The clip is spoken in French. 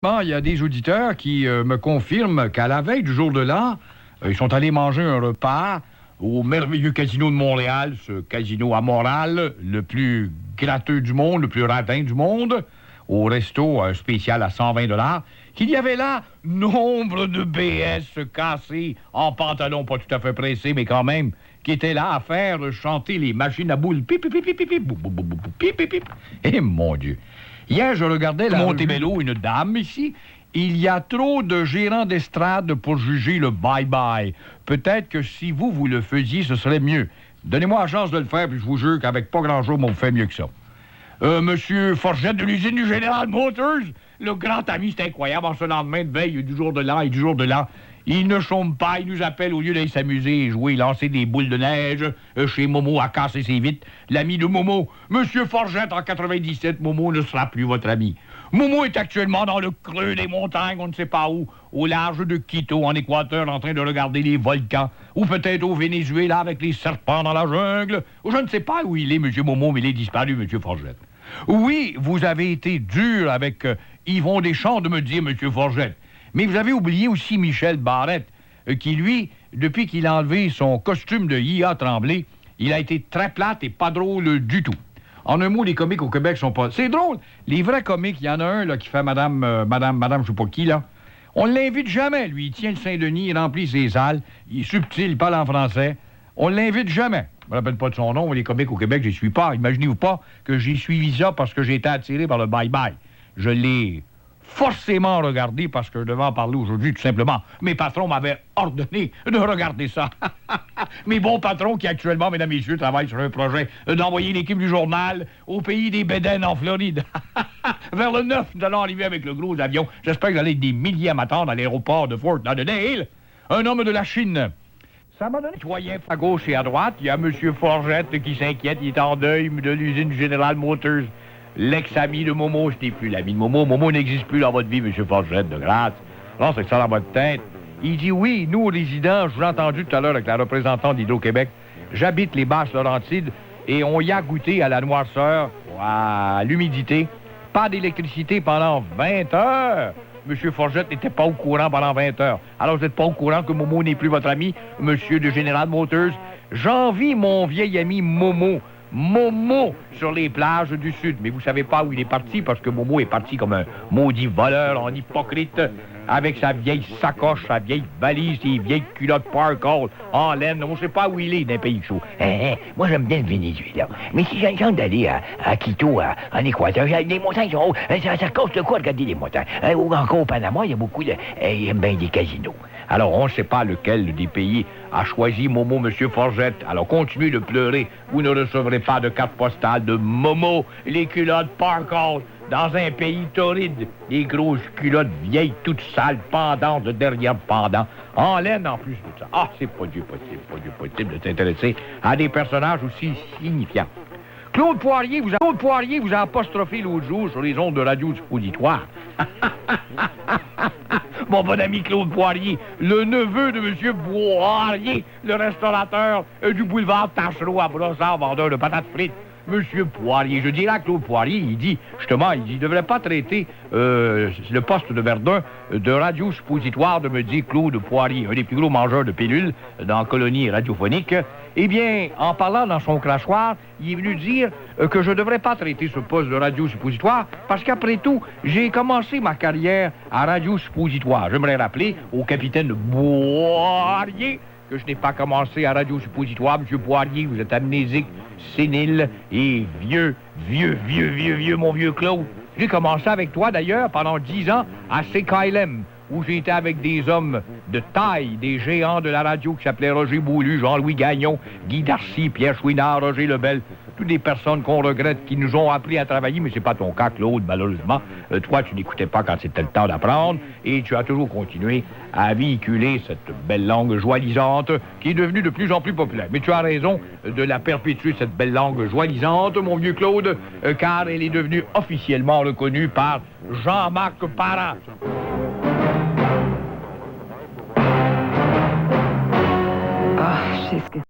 Bon, il y a des auditeurs qui me confirment qu'à la veille du jour de l'an, ils sont allés manger un repas au merveilleux casino de Montréal, ce casino à Montréal, le plus gratteux du monde, le plus radin du monde, au resto spécial à 120 $, qu'il y avait là nombre de BS cassés en pantalon pas tout à fait pressés, mais quand même, qui étaient là à faire chanter les machines à boules. Pip, pip, pip, pip, pip, pip, pip, pip, pip. Et mon Dieu! Hier, je regardais la Montebello, une dame ici. Il y a trop de gérants d'estrade pour juger le bye-bye. Peut-être que si vous le faisiez, ce serait mieux. Donnez-moi la chance de le faire, puis je vous jure qu'avec pas grand-chose, on fait mieux que ça. Monsieur Forgette de l'usine du General Motors, le grand ami, c'est incroyable, en ce lendemain de veille du jour de l'an et du jour de l'an. Il ne chôme pas, il nous appelle au lieu d'aller s'amuser et jouer, lancer des boules de neige chez Momo à casser ses vitres. L'ami de Momo, Monsieur Forgette, en 97, Momo ne sera plus votre ami. Momo est actuellement dans le creux des montagnes, on ne sait pas où, au large de Quito, en Équateur, en train de regarder les volcans, ou peut-être au Venezuela avec les serpents dans la jungle. Je ne sais pas où il est, Monsieur Momo, mais il est disparu, Monsieur Forgette. Oui, vous avez été dur avec Yvon Deschamps de me dire, Monsieur Forgette. Mais vous avez oublié aussi Michel Barrette, qui, lui, depuis qu'il a enlevé son costume de I.A. Tremblay, il a été très plate et pas drôle du tout. En un mot, les comiques au Québec sont pas... C'est drôle. Les vrais comiques, il y en a un là, qui fait Madame, je sais pas qui, là. On l'invite jamais, lui. Il tient le Saint-Denis, il remplit ses salles. Il est subtil, il parle en français. On l'invite jamais. Je me rappelle pas de son nom, les comiques au Québec, je suis pas. Imaginez-vous pas que j'ai suivi ça parce que j'ai été attiré par le bye-bye. Je l'ai forcément regardé parce que je devais en parler aujourd'hui, tout simplement. Mes patrons m'avaient ordonné de regarder ça. Mes bons patrons qui, actuellement, mesdames et messieurs, travaillent sur un projet d'envoyer l'équipe du journal au pays des Bédènes en Floride. Vers le 9, nous allons arriver avec le gros avion. J'espère que vous allez être des milliers à m'attendre à l'aéroport de Fort Lauderdale. Un homme de la Chine. Ça m'a donné citoyen à gauche et à droite. Il y a M. Forgette qui s'inquiète. Il est en deuil de l'usine General Motors. L'ex-ami de Momo, ce n'est plus l'ami de Momo. Momo n'existe plus dans votre vie, M. Forgette, de grâce. Non, c'est que ça dans votre tête. Il dit, oui, nous, résidents, je vous l'ai entendu tout à l'heure avec la représentante d'Hydro-Québec, j'habite les Basses-Laurentides et on y a goûté à la noirceur, à l'humidité, pas d'électricité pendant 20 heures. M. Forgette n'était pas au courant pendant 20 heures. Alors, vous n'êtes pas au courant que Momo n'est plus votre ami, Monsieur de General Motors. J'envie mon vieil ami Momo sur les plages du Sud. Mais vous savez pas où il est parti, parce que Momo est parti comme un maudit voleur en hypocrite, avec sa vieille sacoche, sa vieille valise, ses vieilles culottes Park-Hall en laine. On ne sait pas où il est dans un pays chaud. Moi, j'aime bien le Venezuela. Mais si j'ai le temps d'aller à Quito, en Équateur, les montagnes sont hautes. Ça cause de quoi regarder les montagnes? Ou encore au Panama, il y a beaucoup de... il y a bien des casinos. Alors, on ne sait pas lequel des pays a choisi Momo, M. Forgette. Alors, continuez de pleurer. Vous ne recevrez pas de carte postale de Momo, les culottes Park-Hall, dans un pays torride. Les grosses culottes vieilles, toutes sales, pendantes de derrière pendant, en laine en plus de ça. Ah, c'est pas du possible de s'intéresser à des personnages aussi signifiants. Claude Poirier vous a apostrophé l'autre jour sur les ondes de radio suppositoire. Mon bon ami Claude Poirier, le neveu de M. Poirier, le restaurateur du boulevard Tachereau à Brossard, vendeur de patates frites. Monsieur Poirier, je dirais à Claude Poirier, il dit, justement, il ne devrait pas traiter le poste de Verdun de radio suppositoire de me dire Claude Poirier, un des plus gros mangeurs de pilules dans la colonie radiophonique. Eh bien, en parlant dans son crachoir, il est venu dire que je ne devrais pas traiter ce poste de radio suppositoire parce qu'après tout, j'ai commencé ma carrière à radio suppositoire. J'aimerais rappeler au capitaine Poirier que je n'ai pas commencé à radio suppositoire. Monsieur Poirier, vous êtes amnésique, sénile et vieux, mon vieux Claude. J'ai commencé avec toi, d'ailleurs, pendant 10 ans à CKLM, où j'ai été avec des hommes de taille, des géants de la radio qui s'appelaient Roger Beaulieu, Jean-Louis Gagnon, Guy Darcy, Pierre Chouinard, Roger Lebel. Toutes des personnes qu'on regrette, qui nous ont appris à travailler, mais c'est pas ton cas, Claude, malheureusement. Toi, tu n'écoutais pas quand c'était le temps d'apprendre, et tu as toujours continué à véhiculer cette belle langue joalisante qui est devenue de plus en plus populaire. Mais tu as raison de la perpétuer, cette belle langue joalisante, mon vieux Claude, car elle est devenue officiellement reconnue par Jean-Marc Parent. Ah, je sais ce que